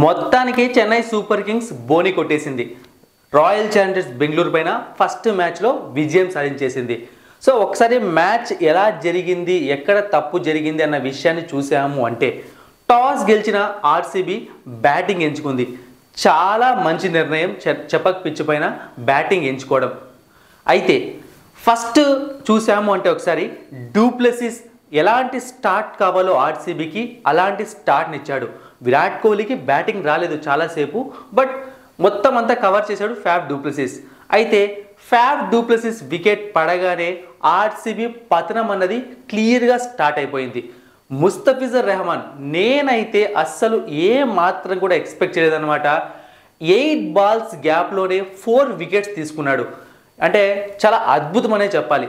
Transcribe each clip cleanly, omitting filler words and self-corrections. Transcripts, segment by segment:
మొత్తానికి Chennai super Kings బోని కొట్టేసింది. Royal Challengers Bengaluru పైన ఫస్ట్ మ్యాచ్లో విజయం సాధించేసింది. సో ఒకసారి మ్యాచ్ ఎలా జరిగింది, ఎక్కడ తప్పు జరిగింది అన్న విషయాన్ని చూసాము అంటే టాస్ గెలిచిన ఆర్సీబీ బ్యాటింగ్ ఎంచుకుంది. చాలా మంచి నిర్ణయం చెపక్ పిచ్ పైన బ్యాటింగ్ ఎంచుకోవడం. అయితే ఫస్ట్ చూసాము అంటే ఒకసారి డూప్లెసిస్ ఎలాంటి స్టార్ట్ కావాలో ఆర్సీబీకి అలాంటి స్టార్ట్ని ఇచ్చాడు. విరాట్ కోహ్లీకి బ్యాటింగ్ రాలేదు చాలాసేపు, బట్ మొత్తం అంతా కవర్ చేశాడు ఫ్యాఫ్ డూప్లెసిస్. అయితే ఫ్యాఫ్ డూప్లెసిస్ వికెట్ పడగానే ఆర్సీబీ పతనం అన్నది క్లియర్గా స్టార్ట్ అయిపోయింది. ముస్తఫిజుర్ రెహమాన్ నేనైతే అస్సలు ఏ మాత్రం కూడా ఎక్స్పెక్ట్ చేయలేదన్నమాట. 8 బాల్స్ గ్యాప్లోనే 4 వికెట్స్ తీసుకున్నాడు. అంటే చాలా అద్భుతమనే చెప్పాలి.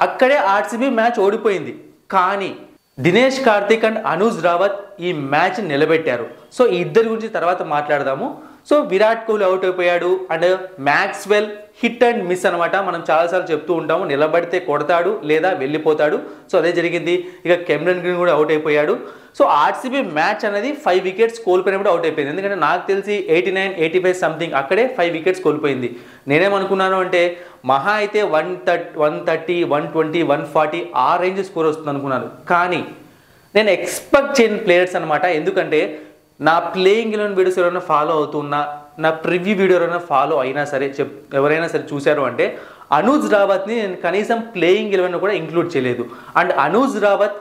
అక్కడే ఆర్సీబీ మ్యాచ్ ఓడిపోయింది. కానీ దినేష్ కార్తిక్ అండ్ అనూజ్ రావత్ ఈ మ్యాచ్ నిలబెట్టారు. సో ఈ ఇద్దరి గురించి తర్వాత మాట్లాడదాము. సో విరాట్ కోహ్లీ అవుట్ అయిపోయాడు and Maxwell hit and miss అనమాట. మనం చాలాసార్లు చెప్తూ ఉంటాము, నిలబడితే కొడతాడు లేదా వెళ్ళిపోతాడు. సో అదే జరిగింది. ఇక కెమెరన్ గ్రీన్ కూడా అవుట్ అయిపోయాడు. సో ఆర్సీబీ మ్యాచ్ అనేది 5 వికెట్స్ కోల్పోయినప్పుడు అవుట్ అయిపోయింది. ఎందుకంటే నాకు తెలిసి 89, 85 సంథింగ్ అక్కడే 5 వికెట్స్ కోల్పోయింది. నేనేమనుకున్నాను అంటే మహా అయితే 130, 120, 140 ఆ రేంజ్ స్కోర్ వస్తుంది అనుకున్నాను. కానీ నేను ఎక్స్పెక్ట్ చేయని ప్లేయర్స్ అనమాట. ఎందుకంటే నా ప్లేయింగ్ 11 వీడియోస్ ఎవరైనా ఫాలో అవుతున్నా, నా ప్రివ్యూ వీడియో ఎవరైనా ఫాలో అయినా సరే ఎవరైనా సరే చూశారు అంటే అనూజ్ రావత్ని నేను కనీసం ప్లేయింగ్ 11 కూడా ఇంక్లూడ్ చేయలేదు. అండ్ అనూజ్ రావత్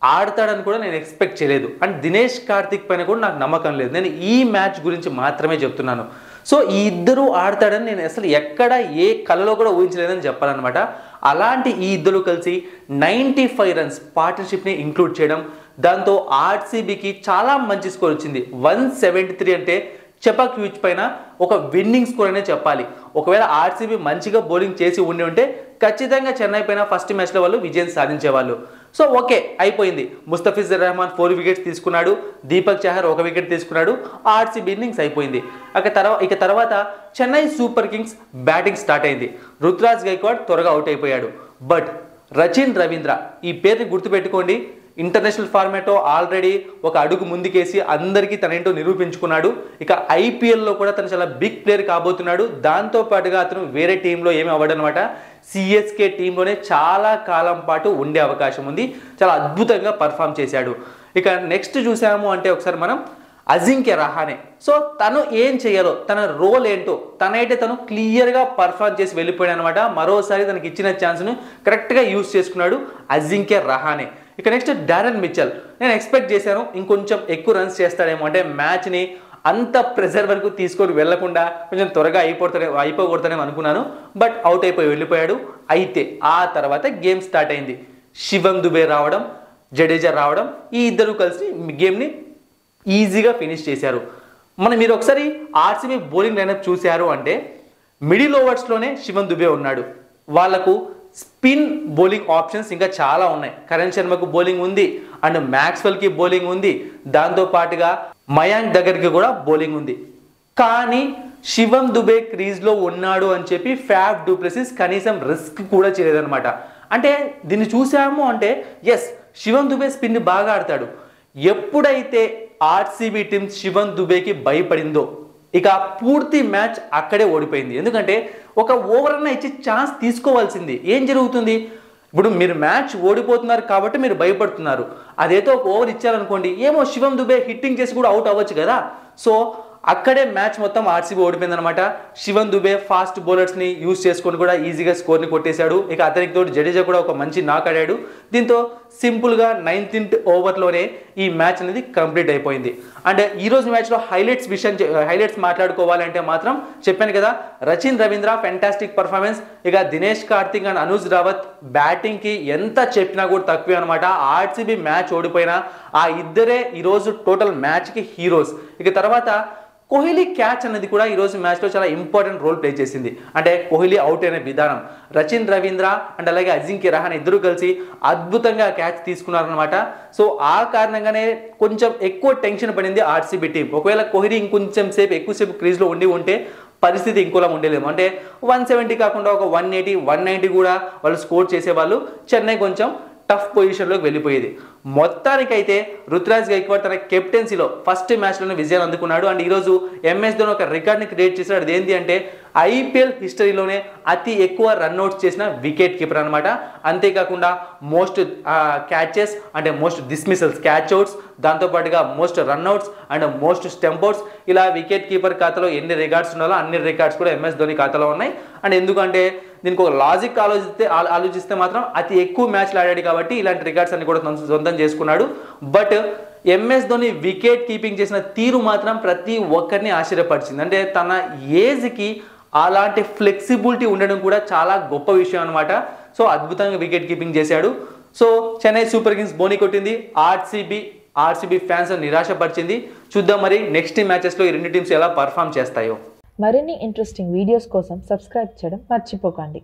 ఆడతాడని కూడా నేను ఎక్స్పెక్ట్ చేయలేదు. అండ్ దినేష్ కార్తిక్ పైన కూడా నాకు నమ్మకం లేదు. నేను ఈ మ్యాచ్ గురించి మాత్రమే చెప్తున్నాను. సో ఈ ఇద్దరు ఆడతాడని నేను అసలు ఎక్కడ ఏ కళలో కూడా ఊహించలేదని చెప్పాలన్నమాట. అలాంటి ఈ ఇద్దరు కలిసి 95 రన్స్ పార్ట్నర్షిప్ని ఇంక్లూడ్ చేయడం, దాంతో ఆర్సీబీకి చాలా మంచి స్కోర్ వచ్చింది. 173 అంటే చెపక్ పిచ్ పైన ఒక విన్నింగ్ స్కోర్ అనే చెప్పాలి. ఒకవేళ ఆర్సీబీ మంచిగా బౌలింగ్ చేసి ఉండి ఉంటే ఖచ్చితంగా చెన్నై పైన ఫస్ట్ మ్యాచ్లో వాళ్ళు విజయం సాధించేవాళ్ళు. సో ఓకే అయిపోయింది. ముస్తఫిజుర్ రెహమాన్ 4 వికెట్స్ తీసుకున్నాడు, దీపక్ చహర్ 1 వికెట్ తీసుకున్నాడు, ఆర్సీబీ ఇన్నింగ్స్ అయిపోయింది. ఇక తర్వాత Chennai super Kings batting start అయింది. రుతురాజ్ గైక్వాడ్ త్వరగా అవుట్ అయిపోయాడు. బట్ రచిన్ రవీంద్ర ఈ పేరుని గుర్తుపెట్టుకోండి. ఇంటర్నేషనల్ ఫార్మాట్లో ఆల్రెడీ ఒక అడుగు ముందుకేసి అందరికీ తనేంటో నిరూపించుకున్నాడు. ఇక ఐపీఎల్లో కూడా తను చాలా బిగ్ ప్లేయర్ కాబోతున్నాడు. దాంతోపాటుగా అతను వేరే టీంలో ఏమి అవ్వడనమాట, సిఎస్కే టీంలోనే చాలా కాలం పాటు ఉండే అవకాశం ఉంది. చాలా అద్భుతంగా పర్ఫామ్ చేశాడు. ఇక నెక్స్ట్ చూసాము అంటే ఒకసారి మనం అజింక్య రహానే. సో తను ఏం చేయాలో, తన రోల్ ఏంటో తను క్లియర్గా పర్ఫామ్ చేసి వెళ్ళిపోయాడు అనమాట. మరోసారి తనకి ఇచ్చిన ఛాన్స్ను కరెక్ట్గా యూజ్ చేసుకున్నాడు అజింక్య రహానే. ఇక నెక్స్ట్ డారెన్ మిచెల్. నేను ఎక్స్పెక్ట్ చేశాను ఇంకొంచెం ఎక్కువ రన్స్ చేస్తాడేమో, అంటే మ్యాచ్ని అంత ప్రెజర్ వరకు తీసుకొని వెళ్లకుండా కొంచెం త్వరగా అయిపోకూడతానేమో అనుకున్నాను. బట్ అవుట్ అయిపోయి వెళ్ళిపోయాడు. అయితే ఆ తర్వాత గేమ్ స్టార్ట్ అయింది. శివం దుబే రావడం, జడేజా రావడం, ఈ ఇద్దరు కలిసి గేమ్ని ఈజీగా ఫినిష్ చేశారు. మీరు ఒకసారి ఆర్సీబీ బౌలింగ్ లైనప్ చూశారు అంటే మిడిల్ ఓవర్స్లోనే శివం దుబే ఉన్నాడు. వాళ్లకు స్పిన్ బౌలింగ్ ఆప్షన్స్ ఇంకా చాలా ఉన్నాయి. కరణ్ శర్మకు బౌలింగ్ ఉంది అండ్ మ్యాక్స్వెల్కి బౌలింగ్ ఉంది. దాంతోపాటుగా మయాంక్ దగ్గరికి కూడా బౌలింగ్ ఉంది. కానీ శివం దుబే క్రీజ్లో ఉన్నాడు అని చెప్పి ఫ్యాఫ్ డూప్లెసిస్ కనీసం రిస్క్ కూడా చేయలేదన్నమాట. అంటే దీన్ని చూసాము అంటే ఎస్, శివం దుబే స్పిన్ బాగా ఆడతాడు. ఎప్పుడైతే ఆర్సీబీ టీమ్ శివం దుబేకి భయపడిందో ఇక పూర్తి మ్యాచ్ అక్కడే ఓడిపోయింది. ఎందుకంటే ఒక ఓవర్ అన్న ఇచ్చి ఛాన్స్ తీసుకోవాల్సింది. ఏం జరుగుతుంది, ఇప్పుడు మీరు మ్యాచ్ ఓడిపోతున్నారు కాబట్టి మీరు భయపడుతున్నారు. అదేదో ఒక ఓవర్ ఇచ్చారనుకోండి, ఏమో శివం దుబే హిట్టింగ్ చేసి కూడా అవుట్ అవ్వచ్చు కదా. సో అక్కడే మ్యాచ్ మొత్తం ఆర్సీబీ ఓడిపోయింది అనమాట. శివం దుబే ఫాస్ట్ బౌలర్స్ని యూజ్ చేసుకొని కూడా ఈజీగా స్కోర్ని కొట్టేశాడు. ఇక అతనికి తోడు జడేజా కూడా ఒక మంచి నాక్ ఆడాడు. దీంతో సింపుల్గా 9th ఓవర్లోనే ఈ మ్యాచ్ అనేది కంప్లీట్ అయిపోయింది. అండ్ ఈరోజు మ్యాచ్లో హైలైట్స్ మాట్లాడుకోవాలంటే మాత్రం చెప్పాను కదా, రచిన్ రవీంద్ర ఫెంటాస్టిక్ పర్ఫార్మెన్స్. ఇక దినేష్ కార్తిక్ అండ్ అనూజ్ రావత్ బ్యాటింగ్కి ఎంత చెప్పినా కూడా తక్కువే అనమాట. ఆర్సీబీ మ్యాచ్ ఓడిపోయినా ఆ ఇద్దరే ఈరోజు టోటల్ మ్యాచ్కి హీరోస్. ఇక తర్వాత కోహ్లీ క్యాచ్ అనేది కూడా ఈరోజు మ్యాచ్లో చాలా ఇంపార్టెంట్ రోల్ ప్లే చేసింది. అంటే కోహ్లీ అవుట్ అయిన విధానం, రచిన్ రవీంద్ర అండ్ అలాగే అజింక్య రహానే ఇద్దరు కలిసి అద్భుతంగా క్యాచ్ తీసుకున్నారనమాట. సో ఆ కారణంగానే కొంచెం ఎక్కువ టెన్షన్ పడింది ఆర్సీబీ టీం. ఒకవేళ కోహ్లీ ఇంకొంచెం ఎక్కువసేపు క్రీజ్లో ఉంటే పరిస్థితి ఇంకోలా ఉండేలేము. అంటే 170 కాకుండా ఒక 180, 190 కూడా వాళ్ళు స్కోర్ చేసేవాళ్ళు. చెన్నై కొంచెం టఫ్ పొజిషన్లోకి వెళ్ళిపోయేది. మొత్తానికైతే రుతురాజ్ గైక్వాడ్ తన కెప్టెన్సీలో ఫస్ట్ మ్యాచ్లోనే విజయాన్ని అందుకున్నాడు. అండ్ ఈరోజు ఎంఎస్ ధోని ఒక రికార్డ్ని క్రియేట్ చేశాడు. అది ఏంటి అంటే ఐపీఎల్ హిస్టరీలోనే అతి ఎక్కువ రన్అట్స్ చేసిన వికెట్ కీపర్ అనమాట. అంతేకాకుండా మోస్ట్ క్యాచెస్ అంటే మోస్ట్ డిస్మిసల్స్, క్యాచ్ అవుట్స్, దాంతోపాటుగా మోస్ట్ రన్అట్స్ అండ్ మోస్ట్ స్టంప్అవుట్స్, ఇలా వికెట్ కీపర్ ఖాతాలో ఎన్ని రికార్డ్స్ ఉన్నాయో అన్ని రికార్డ్స్ కూడా ఎంఎస్ ధోని ఖాతాలో ఉన్నాయి. అండ్ ఎందుకంటే దీనికి ఒక లాజిక్ ఆలోచిస్తే మాత్రం అతి ఎక్కువ మ్యాచ్లు ఆడాడు కాబట్టి ఇలాంటి రికార్డ్స్ అన్ని కూడా సొంతం చేసుకున్నాడు. But MS Dhoni wicket keeping చేసిన తీరు మాత్రం ప్రతి ఒక్కరిని ఆశ్చర్యపరిచింది. అంటే తన ఏజ్కి అలాంటి ఫ్లెక్సిబిలిటీ ఉండడం కూడా చాలా గొప్ప విషయం అనమాట. సో అద్భుతంగా వికెట్ కీపింగ్ చేశాడు. సో చెన్నై సూపర్ కింగ్స్ బోని కొట్టింది, ఆర్సీబీ ఫ్యాన్స్ నిరాశపరిచింది. చూద్దాం మరి నెక్స్ట్ మ్యాచెస్లో ఈ రెండు టీమ్స్ ఎలా పర్ఫామ్ చేస్తాయో. మరిన్ని ఇంట్రెస్టింగ్ వీడియోస్ కోసం సబ్స్క్రైబ్ చేయడం మర్చిపోకండి.